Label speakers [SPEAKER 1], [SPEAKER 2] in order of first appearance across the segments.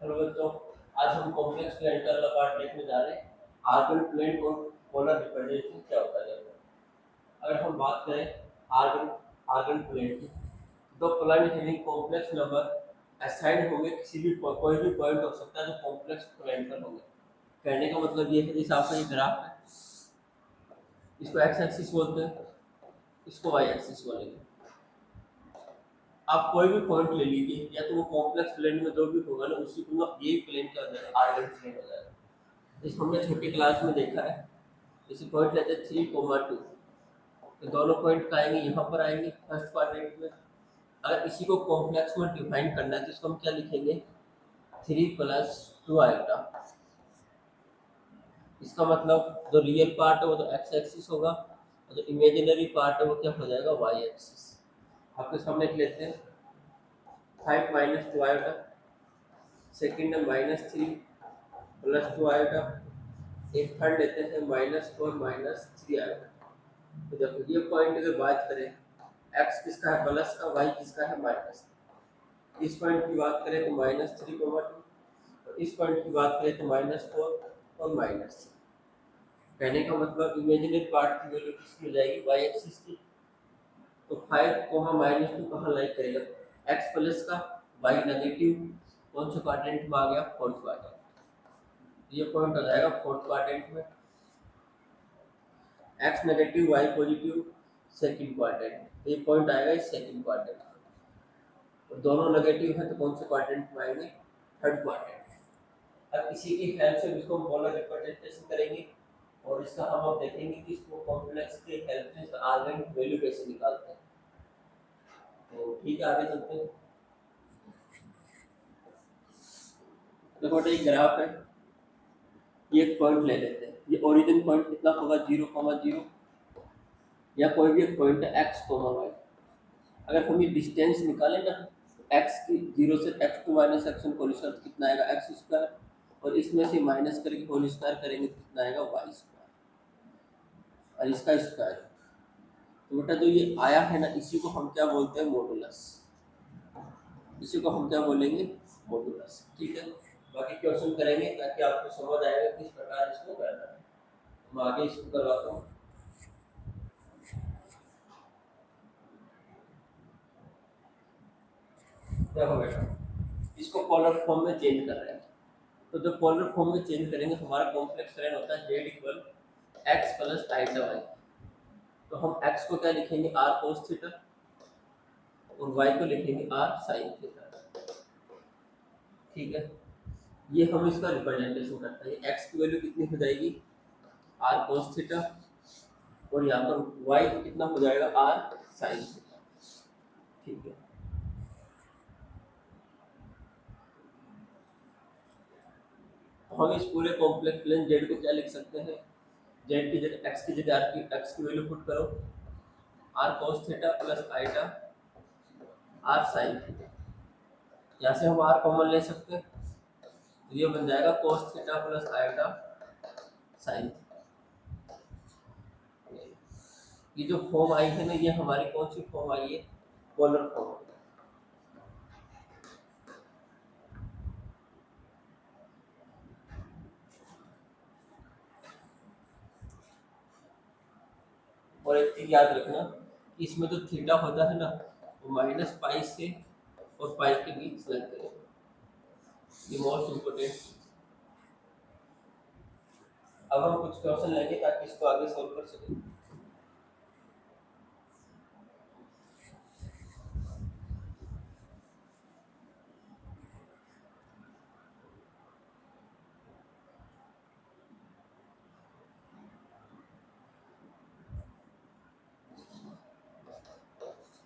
[SPEAKER 1] Hello बच्चों, आज हम कॉम्प्लेक्स प्लेन का अगला पार्ट देखने जा रहे हैं। आर्गन प्लेन और पोलर रिप्रेजेंटेशन क्या होता है। अगर हम बात करें आर्गन आर्गन प्लेन की, तो plane having complex number assign होंगे, किसी भी कोई भी पॉइंट हो सकता है जो कॉम्प्लेक्स प्लेन पर होंगे। कहने का मतलब ये है, जैसे आपका ये ग्राफ है, इसको एक्स एक्सिस बोलते हैं, इसको वाई एक्सिस बोलेंगे। आप कोई भी पॉइंट ले लीजिए, या तो वो कॉम्प्लेक्स प्लेन में जो भी होगा ना, उसी को ना ये प्लेन क्या हो जाएगा, आर्गन प्लेन हो जाएगा। इसको हमने छोटी क्लास में देखा है। इसी पॉइंट लेते हैं 3,2, तो दोनों पॉइंट का आएंगे, यहाँ पर आएंगे फर्स्ट क्वाड्रेंट में। अगर इसी को कॉम्प्लेक्स में डिफाइन करना है तो इसको हम क्या लिखेंगे, 3 + 2 आएगा। इसका मतलब जो रियल पार्ट है वो तो एक्स एक्सिस होगा, और जो इमेजिनरी पार्ट है वो क्या हो जाएगा, वाई एक्सिस। आपके सामने लिख लेते हैं 5 - 2 आएगा, सेकेंड है -3 + 2 आएगा, एक थर्ड लेते हैं -4 - 3 आएगा। तो देखो ये पॉइंट अगर बात करें, एक्स किसका है प्लस का, वाई किसका है माइनस का। इस पॉइंट की बात करें तो -3, 2, और इस पॉइंट की बात करें तो -4 और -3। कहने का मतलब इमेजिनरी पार्ट की वैल्यू किसकी हो जाएगी, वाई एक्सिस की। तो 5, -2 कहाँ लाइक करेगा, एक्स प्लस का, वाई नेगेटिव, कौन से क्वाड्रेंट में आ गया, फोर्थ क्वाड्रेंट। ये पॉइंट हो जाएगा फोर्थ क्वाड्रेंट में। X negative y positive, second quadrant. ये पॉइंट आएगा इस सेकंड क्वाड्रेंट में। और दोनों नेगेटिव है तो कौन से क्वाड्रेंट में आएंगे, थर्ड क्वाड्रेंट। अब इसी की हेल्प से इसको हम पोलर रिप्रेजेंटेशन करेंगे, और इसका हम अब देखेंगे कि इसको कॉम्प्लेक्स के हेल्प से इसका आर्गन वैल्यू कैसे निकालते हैं। तो ठीक है, आगे चलते हैं। देखो ये ग्राफ है, ये एक पॉइंट ले लेते हैं। ये ओरिजिन पॉइंट कितना होगा, 0, 0, या कोई भी एक पॉइंट है x, y। अगर हम ये डिस्टेंस निकालें ना, x की 0 से x2 - x1 होल स्क्वायर कितना आएगा, x², और इसमें से माइनस करके होल स्क्वायर करेंगे तो कितना आएगा, y², और इसका स्क्वायर। तो बेटा जो ये आया है ना, इसी को हम क्या बोलते हैं, मॉडुलस। इसी को हम क्या बोलेंगे, मॉडुलस। ठीक है, बाकी क्वेश्चन करेंगे ताकि आपको समझ आएगा किस प्रकार इसको करना है। मैं आगे इसको करवाता हूँ। देखो बेटा, इसको पोलर फॉर्म में चेंज कर रहे हैं। तो जब पोलर फॉर्म में चेंज करेंगे, हमारा कॉम्प्लेक्स प्लेन होता है z = x + i/y। तो हम x को क्या लिखेंगे, r cos थीटा, और y को लिखेंगे r sin थीटा। ठीक है, ये हम इसका रिप्रेजेंटेशन करते हैं। x की वैल्यू कितनी हो जाएगी, r cos थीटा, और यहाँ पर y कितना हो जाएगा, r sin थीटा। ठीक है, हम इस पूरे कॉम्प्लेक्स प्लेन z को क्या लिख सकते हैं, z की जगह x की जगह x की वैल्यू पुट करो, r cos theta + i r sin theta. यहाँ से हम r कॉमन ले सकते हैं, तो ये बन जाएगा cos theta + i sin theta. ये जो फॉर्म आई है ना, ये हमारी कौन सी फॉर्म आई है, पोलर फॉर्म। और एक चीज याद रखना, इसमें जो थीटा होता है ना, वो -π से और पाई के बीच सेलेक्ट करेगा। ये मोस्ट इम्पोर्टेंट। अब हम कुछ क्वेश्चन लेंगे ताकि इसको आगे सॉल्व कर सकें।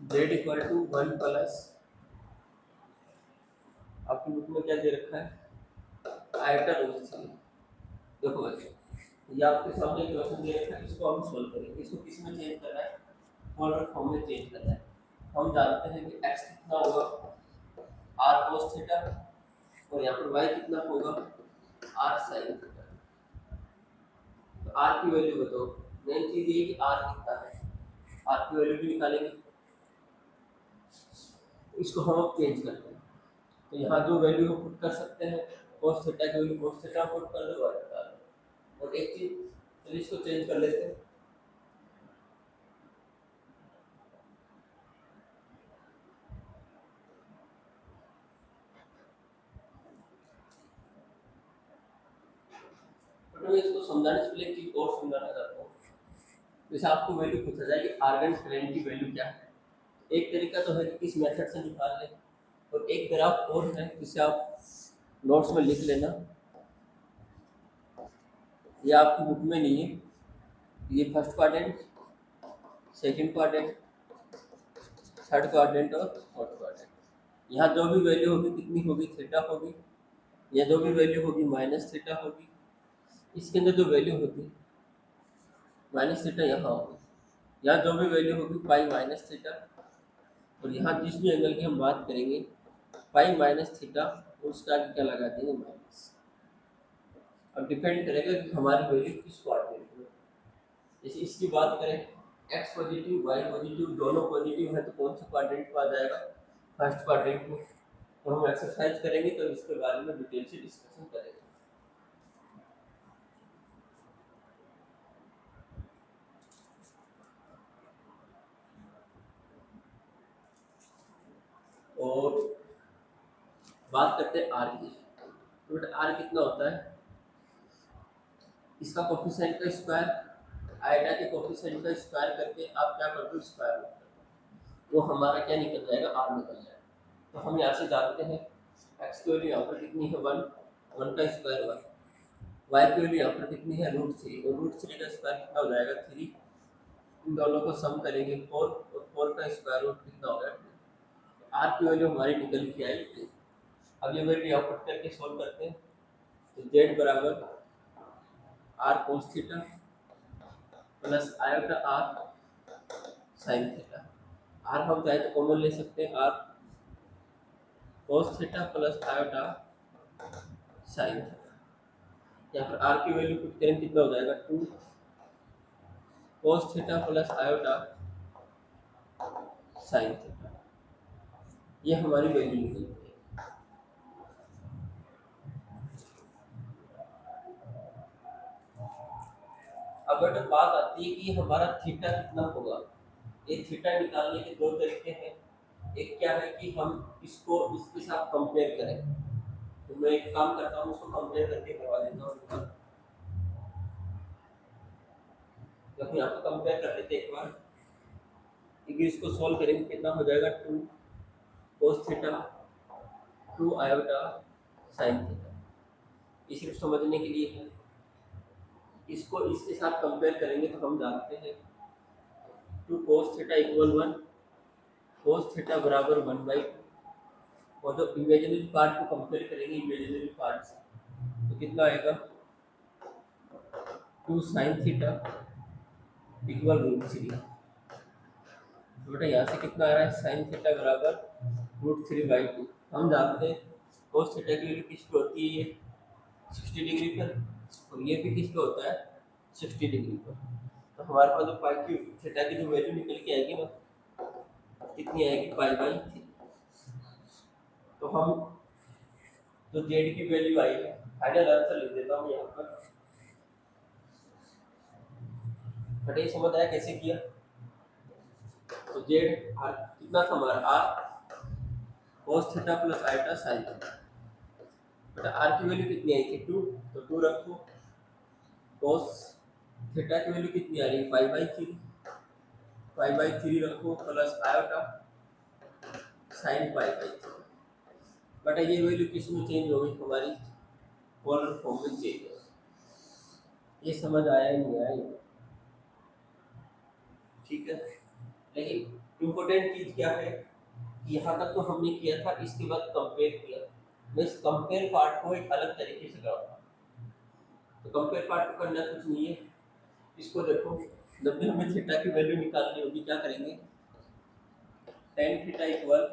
[SPEAKER 1] z = 1 प्लस, आपकी बुक में क्या दे रखा है, आयटा रूट 3। देखो बच्चों, ये आपके सामने क्वेश्चन दे रखा है, इसको हम सोल्व करेंगे। इसको किस में चेंज करना है, पोलर फॉर्म में चेंज करना है। हम जानते हैं कि x कितना होगा, r cos थीटा, और यहाँ पर y कितना होगा, r sin थीटा। तो r की वैल्यू बताओ। मेन चीज ये कि r कितना है, r की वैल्यू भी निकालेंगे। इसको हम अब चेंज करते हैं। तो यहाँ जो वैल्यू को पुट कर सकते हैं, cos थीटा की वैल्यू cos थीटा पुट कर दो और निकाल लो। और एक चीज, चलिए इसको चेंज कर लेते हैं। बट मैं इसको समझाने से पहले एक चीज और समझाना चाहता हूँ। जैसे आपको वैल्यू पूछा जाए कि आर्गन स्ट्रेन की वैल्यू क्या है, एक तरीका तो है कि किस मेथड से निकाल लें, और एक ग्राफ और है जिसे आप नोट्स में लिख लेना, ये आपकी बुक में नहीं है। ये first quadrant, second quadrant, third quadrant और फोर्थ क्वाड्रेंट। यहाँ जो भी वैल्यू होगी कितनी होगी, थीटा होगी। या जो भी वैल्यू होगी माइनस थीटा होगी। इसके अंदर जो वैल्यू होगी माइनस थीटा यहाँ होगी। यहाँ जो भी वैल्यू होगी पाई माइनस थीटा। और यहाँ जिस भी एंगल की हम बात करेंगे पाई माइनस थीटा, उसका आगे क्या लगा देंगे माइनस। अब डिपेंड करेगा कि हमारी वैल्यू किस क्वाड्रेंट में। जैसे इसकी बात करें, एक्स पॉजिटिव वाई पॉजिटिव दोनों पॉजिटिव है तो कौन सा क्वाड्रेंट में आ जाएगा, फर्स्ट क्वाड्रेंट में। तो हम एक्सरसाइज करेंगे तो इसके बारे में डिटेल से डिस्कशन करेंगे। और बात करते हैं आर की। तो बेटा आर कितना होता है, इसका कोफिशिएंट का स्क्वायर, आइडा के कोफिशिएंट का स्क्वायर करके आप क्या कर दो, स्क्वायर रूट कर दो, वो हमारा क्या निकल जाएगा, आर निकल जाएगा। तो हम यहाँ से जानते हैं एक्स की वैल्यू यहाँ पर कितनी है, वन, वन का स्क्वायर वन। वाई की वैल्यू यहाँ पर कितनी है, √3, और √3 का स्क्वायर कितना हो जाएगा, 3। इन दोनों को सम करेंगे 4, और 4 का स्क्वायर रूट कितना हो गया, 2। आर की वैल्यू हमारी निकल के आई 2। अब ये वैल्यू यहाँ पुट करके सोल्व करते हैं। तो जेड बराबर r cos theta plus iota r sine theta. R हम चाहे तो कॉमन ले सकते हैं, r cos theta plus iota sine theta. यहाँ पर आर की वैल्यू पुट करें कितना हो जाएगा, 2 कोस theta plus iota sine theta. ये हमारी वैल्यू निकल गई। अब बेटा बात आती है कि हमारा थीटा कितना होगा। ये थीटा निकालने के दो तरीके हैं। एक क्या है कि हम इसको इसके साथ कंपेयर करें। तो मैं एक काम करता हूँ, उसको कंपेयर करके करवा देता हूँ। तो यहाँ पर कंपेयर कर लेते हैं एक बार। इसको सॉल्व करेंगे कितना हो जाएगा, 2 cos theta 2 iota sine theta. ये सिर्फ समझने के लिए है। इसको इसके साथ कंपेयर करेंगे तो हम जानते हैं 2 cos theta equal 1, cos theta बराबर 1/2। और जो इमेजिनरी पार्ट को कंपेयर करेंगे इमेजिनरी पार्ट से, तो कितना आएगा, 2 साइन थीटा इक्वल √3। तो बेटा यहाँ से कितना आ रहा है, साइन थीटा बराबर √3/2। हम जानते हैं कोस थीटा की वैल्यू किस पे होती है, ये 60 डिग्री पर, और ये भी किस पे होता है, 60 डिग्री पर। तो हमारे पास जो पाई की थीटा की जो वैल्यू निकल के आएगी ना, कितनी आएगी, पाई/3। तो हम जो जेड की वैल्यू आई है, फाइनल आंसर लिख देता हूँ यहाँ पर। बट ये समझ आया कैसे किया। तो जेड आर कितना था हमारा, r cos theta plus iota sine theta. बेटा आर की वैल्यू कितनी आई थी, 2, तो 2 रखो। कोस थीटा की वैल्यू कितनी आ रही है, पाई/3, पाई/3 रखो प्लस आयोटा साइन पाई/3। बट ये वैल्यू किस में चेंज हो गई, हमारी पोलर फॉर्म में चेंज हो गई। ये समझ आया ही नहीं आया, ठीक है। लेकिन इम्पोर्टेंट चीज क्या है, यहाँ तक तो हमने किया था, इसके बाद कंपेयर किया। मैं इस कंपेयर पार्ट को एक अलग तरीके से कराऊंगा। तो कंपेयर पार्ट को करना कुछ नहीं है, इसको देखो, जब भी हमें थीटा की वैल्यू निकालनी होगी क्या करेंगे, tan थीटा इक्वल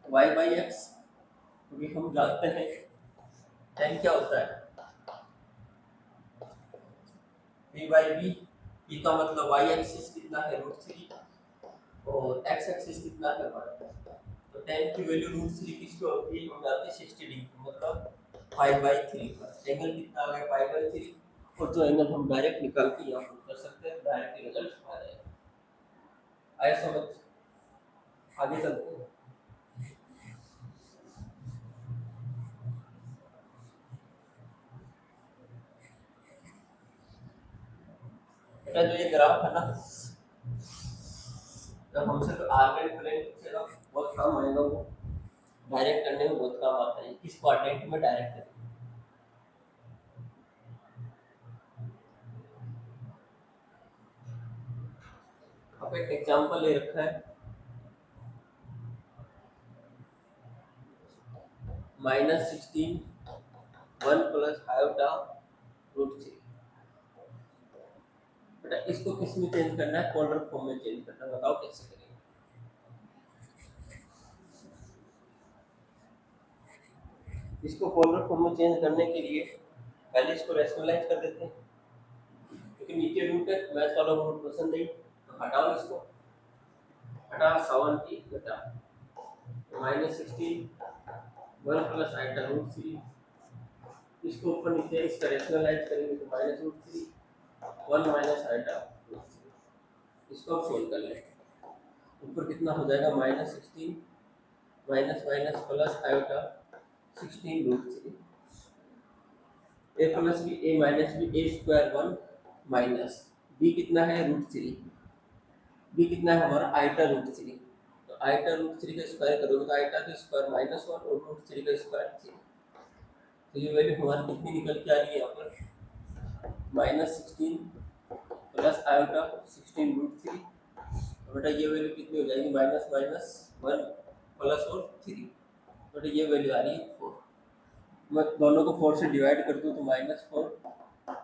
[SPEAKER 1] y/x, क्योंकि हम जानते हैं tan क्या होता है, p/b। p का मतलब y एक्सिस कितना है, √3, और x एक्सिस कितना है, 1। तो tan की वैल्यू √3 किसकी होती है, हम जानते हैं 60 डिग्री, मतलब पाई/3 पर एंगल कितना आ गया पाई/3, और जो एंगल हम डायरेक्ट निकाल के यहाँ पर कर सकते हैं, डायरेक्ट रिजल्ट आ जाएगा। आया समझ? आगे चलते हैं। बेटा जो ये ग्राफ है ना, तो हमसे तो आर्गन प्लेन पूछेगा, बहुत काम आएगा वो, डायरेक्ट करने में बहुत काम आता है, किस कोऑर्डिनेट में डायरेक्ट करें। अब एक एग्जांपल ले रखा है, -16 1 प्लस आयोटा √3। बेटा इसको किस में चेंज करना है, पोलर फॉर्म में चेंज करना है, बताओ कैसे करेंगे। इसको पोलर फॉर्म में चेंज करने के लिए पहले इसको रैशनलाइज कर देते हैं, क्योंकि नीचे रूट है, मैथ वालों को रूट पसंद नहीं, तो हटाओ इसको, हटा 7 की घटा -16 1 प्लस आयोटा √3, इसको ऊपर नीचे इसका रैशनलाइज करेंगे तो -√3 1 माइनस आयोटा √3, इसको अब सोल्व कर लें। ऊपर कितना हो जाएगा, -16 माइनस माइनस प्लस आयोटा 16 √3, ए प्लस बी ए माइनस बी ए स्क्वायर 1 माइनस बी कितना है √3, बी कितना है हमारा आयोटा √3, तो आयोटा √3 का स्क्वायर करोगे तो आयोटा का स्क्वायर -1 और √3 का स्क्वायर 3, तो ये वैल्यू हमारी कितनी निकल के आ रही है यहाँ पर, -16 प्लस आयोटा 16 √3, तो बेटा ये वैल्यू कितनी हो जाएगी, -1 प्लस और 3, बेटा ये वैल्यू आ रही है 4, मैं दोनों को 4 से डिवाइड कर दूँ तो -4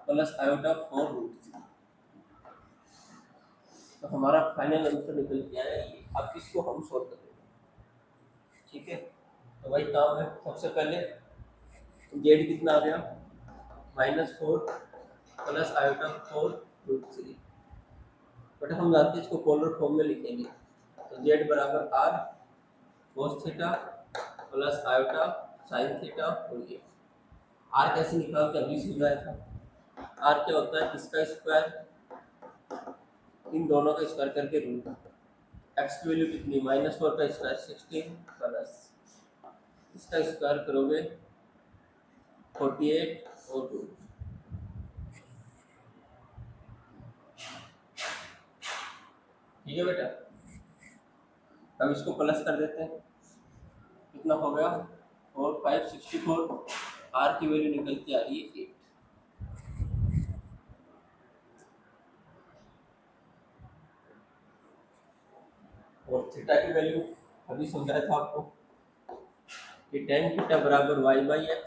[SPEAKER 1] प्लस आयोटा 4 √3, तो हमारा फाइनल आंसर निकल के आया ये। अब इसको हम सोल्व करेंगे, ठीक है। तो वही काम है, सबसे पहले जेड कितना आ गया, -4 प्लस आयोटा 4 √3, बट हम जानते हैं इसको पोलर फॉर्म में लिखेंगे, तो जेड बराबर r cos theta plus iota sine theta, और ये आर कैसे निकालते अभी समझाया था, आर क्या होता है, इसका स्क्वायर इन दोनों का स्क्वायर करके रूट, एक्स की वैल्यू कितनी, -4 का स्क्वायर 16 प्लस इसका स्क्वायर करोगे 48 और 2, ठीक है बेटा। अब इसको प्लस कर देते हैं, कितना हो गया 4 5 64, आर की वैल्यू निकल के आ रही है 8, और थीटा की वैल्यू अभी समझाया था आपको कि tan थीटा बराबर y/x,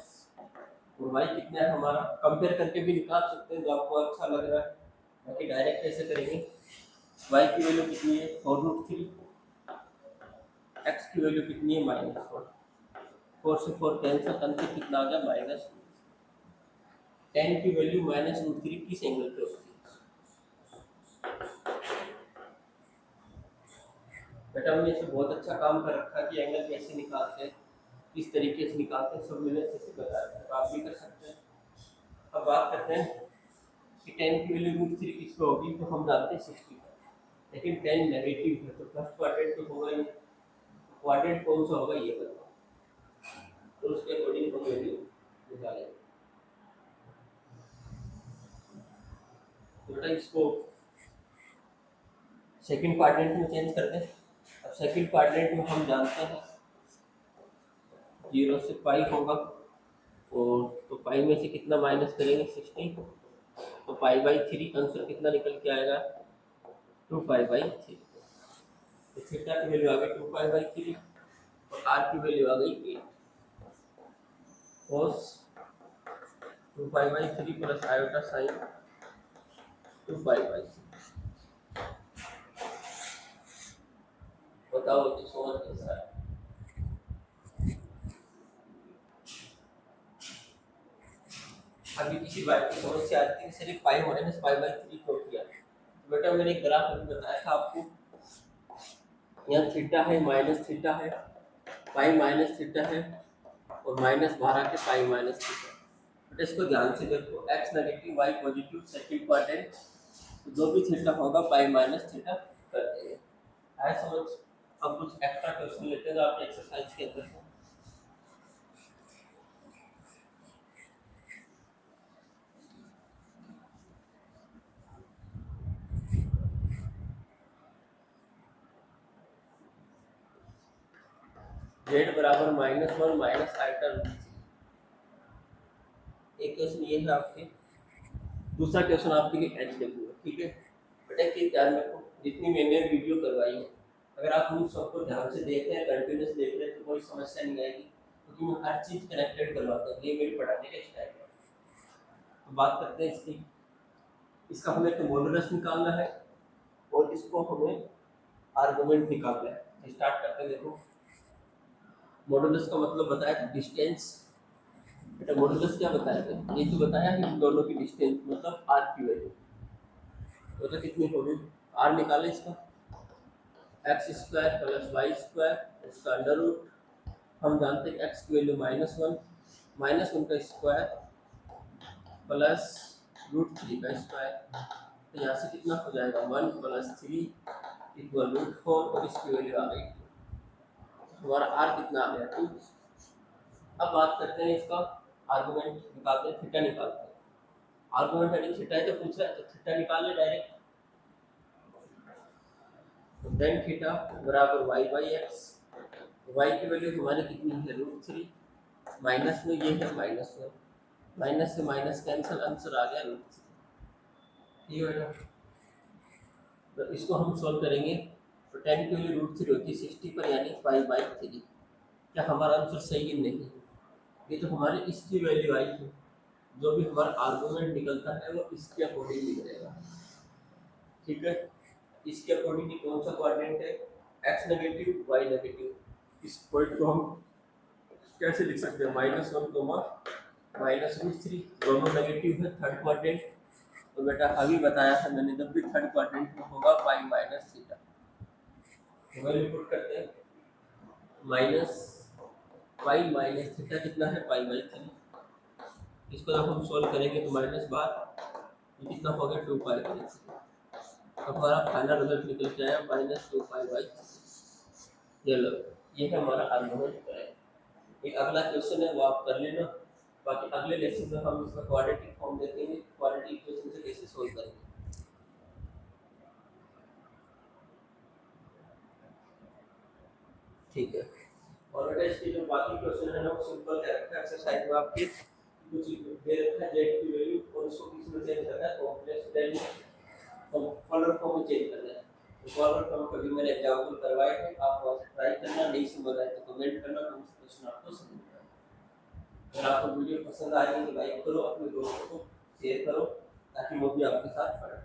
[SPEAKER 1] और y कितना है हमारा, कंपेयर करके भी निकाल सकते हैं जो आपको अच्छा लग रहा है, बाकी डायरेक्ट कैसे करेंगे, y की वैल्यू कितनी है 4√3, x की वैल्यू कितनी है -4, 4 से 4 कैंसिल करके कितना आ गया -2, tan की वैल्यू -√3 किस एंगल पे होती है, बेटा हमने इसे बहुत अच्छा काम कर रखा है कि एंगल कैसे निकालते हैं, किस तरीके से निकालते हैं, सब मैंने अच्छे से बताया है, तो आप भी कर सकते हैं। अब बात करते हैं कि tan की वैल्यू √3 किस पे होगी, तो हम जानते हैं 60, लेकिन tan नेगेटिव है तो फर्स्ट क्वाड्रेंट तो होगा ही, क्वाड्रेंट कौन सा होगा ये बताओ, तो उसके अकॉर्डिंग हम वैल्यू निकालेंगे। तो बेटा इसको सेकंड क्वाड्रेंट में चेंज कर दें। अब सेकंड क्वाड्रेंट में हम जानते हैं 0 से पाई होगा, और तो पाई में से कितना माइनस करेंगे 16, तो पाई/3 आंसर कितना निकल के आएगा 2π/3, तो थीटा की वैल्यू आ गई 2π/3 और आर की वैल्यू आ गई 8 cos 2π/3 प्लस आयोटा साइन 2π/3, बताओ तो समझ कैसा है। अभी किसी बात की समस्या आती है सिर्फ पाई माइनस पाई/3 क्यों किया, तो बेटा मैंने एक ग्राफ अभी बताया था आपको, यहाँ थीटा है माइनस थीटा है, पाई माइनस थीटा है और -12 के पाई माइनस थीटा। बट इसको ध्यान से देखो, x negative y positive second quadrant, तो जो भी थीटा होगा पाई माइनस थीटा कर देंगे। आया समझ? अब कुछ एक्स्ट्रा क्वेश्चन लेते हैं जो आपने एक्सरसाइज के अंदर है। z बराबर -1 माइनस आइटा रूट 3। एक क्वेश्चन ये है आपके, दूसरा क्वेश्चन आपके लिए एचडब्ल्यू है, ठीक है। बेटा कि ध्यान रखो, जितनी मैंने वीडियो करवाई है, अगर आप उन सबको ध्यान से देख रहे हैं, कंटिन्यूस देख रहे हैं, तो कोई समस्या नहीं आएगी, क्योंकि मैं हर चीज कनेक्टेड करवाता हूँ। ये मेरी पढ़ाने का स्टाइल है। तो बात करते हैं इसकी। इसका हमें तो मॉडुलस निकालना है और इसको हमें आर्गुमेंट निकालना है। स्टार्ट करते हैं। देखो, मॉडुलस का मतलब बताया था डिस्टेंस। बेटा मॉडुलस क्या बताया था? ये तो बताया है इन दोनों की डिस्टेंस, मतलब आर की वैल्यू। तो कितनी होगी? आर निकाले इसका, x square plus y square इसका अंडर रूट। हम जानते हैं एक्स की वैल्यू -1, -1 का स्क्वायर प्लस √3 का स्क्वायर। तो यहाँ से कितना हो जाएगा? 1 + 3 = √4 और इसकी वैल्यू आ गई। हमारा आर कितना आ गया? 2। अब बात करते हैं इसका आर्गुमेंट निकालते हैं, थीटा निकालते हैं। आर्गुमेंट यानी थीटा है, तो पूछ रहा है तो थीटा निकाल ले डायरेक्ट। तो tan थीटा बराबर y/x। y की वैल्यू हमारी कितनी है? √3। माइनस में ये है -1, माइनस से माइनस कैंसिल, आंसर आ गया √3। ये बेटा, तो इसको हम सॉल्व करेंगे। तो tan की वैल्यू √3 होती है 60 पर, यानी पाई/3। क्या हमारा आंसर सही है? नहीं। ये तो हमारे इसकी वैल्यू आई है। जो भी हमारा आर्गुमेंट निकलता है वो इसके अकॉर्डिंग निकलेगा, ठीक है। इसके अकॉर्डिंग कौन सा क्वाड्रेंट है? X negative y negative. इस पॉइंट को हम कैसे लिख सकते हैं? -1, -√3, दोनों नेगेटिव है, थर्ड क्वाड्रेंट। तो बेटा अभी बताया था मैंने, जब भी थर्ड क्वाड्रेंट में होगा पाई माइनस थीटा। तो वैल्यू पुट करते हैं, माइनस पाई माइनस थीटा कितना है? पाई/3। इसको जब हम सोल्व करेंगे तो -12, ये कितना हो गया? 2π/3। हमारा फाइनल रिजल्ट निकल के आया -2π/3। ये लो, ये है हमारा आर्गुमेंट। एक अगला क्वेश्चन है वो आप कर लेना। बाकी अगले लेसन में हम इसका क्वाड्रेटिक फॉर्म देखेंगे, क्वाड्रेटिक इक्वेशन से कैसे सोल्व करेंगे। ठीक है। और बेटा इसके जो बाकी क्वेश्चन है ना वो सिंपल कैरेक्टर एक्सरसाइज में आपके कुछ दे रखा है, जेड की वैल्यू, और उसको किस में चेंज करना है? कॉम्प्लेक्स वैल्यू और फॉलोअर फॉर्म में चेंज करना है। तो फॉलोअर फॉर्म कभी मैंने एग्जांपल करवाए थे, आप वहां से ट्राई करना। नहीं समझ आए तो कमेंट करना, तो उस क्वेश्चन आपको समझ में आए। अगर आपको वीडियो पसंद आ रही है तो लाइक करो, अपने दोस्तों को शेयर करो, ताकि वो भी आपके साथ पढ़े।